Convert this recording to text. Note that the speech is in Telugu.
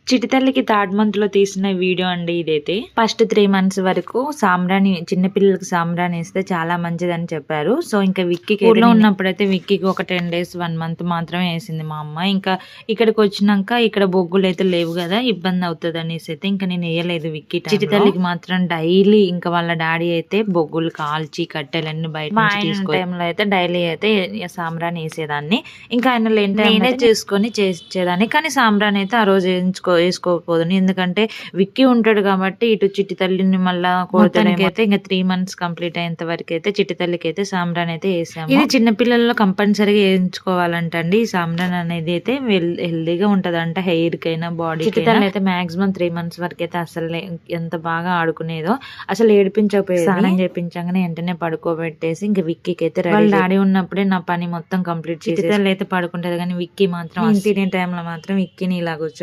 చిటితల్లికి థర్డ్ మంత్ లో తీసిన వీడియో అండి ఇదైతే. ఫస్ట్ 3 months వరకు సాంబ్రాణి చిన్న పిల్లలకి సాంబ్రాణి ఇస్తే చాలా మంచిదని చెప్పారు. సో ఇంకా విక్కీకి ఊర్లో ఉన్నప్పుడైతే విక్కీకి ఒక 10 days 1 month మాత్రమే వేసింది మా అమ్మ. ఇంకా ఇక్కడికి వచ్చినాక ఇక్కడ బొగ్గులు అయితే లేవు కదా, ఇబ్బంది అవుతుంది అనేసి అయితే ఇంకా నేను వేయలేదు విక్కీ. చిటితల్లికి మాత్రం డైలీ ఇంకా వాళ్ళ డాడీ అయితే బొగ్గులు కాల్చి కట్టెలన్నీ బయట టైంలో అయితే డైలీ అయితే సాంబ్రాణి వేసేదాన్ని. ఇంకా ఆయన లేని నేనే చేసుకొని చేసేదాన్ని. కానీ సాంబ్రాణి అయితే ఆ రోజు వేసుకోకపోదును, ఎందుకంటే విక్కీ ఉంటాడు కాబట్టి ఇటు చిట్టి తల్లిని మళ్ళా కోడతానికి అయితే ఇంకా 3 months కంప్లీట్ అయ్యేంత వరకు అయితే చిట్టి తల్లికి అయితే సాంబ్రాన్ అయితే వేసాము. ఇది చిన్నపిల్లల్లో కంపల్సరీగా వేయించుకోవాలంటండి. ఈ సాంబ్రాన్ అనేది అయితే హెల్దీగా ఉంటదంట, హెయిర్ కైనా బాడీ. చిట్టి తల్లి అయితే మాక్సిమం 3 months వరకు అయితే అసలు ఎంత బాగా ఆడుకునేదో, అసలు ఏడిపించకపోయేది. స్నానం చేయించగానే వెంటనే పడుకోబెట్టేసి ఇంకా విక్కీకి అయితే వాళ్ళ డాడీ ఉన్నప్పుడే నా పని మొత్తం కంప్లీట్ చేసి చిట్టి తల్లి అయితే పడుకుంటది. కానీ విక్కీ మాత్రం తినే టైంలో మాత్రం విక్కీని ఇలా కూర్చో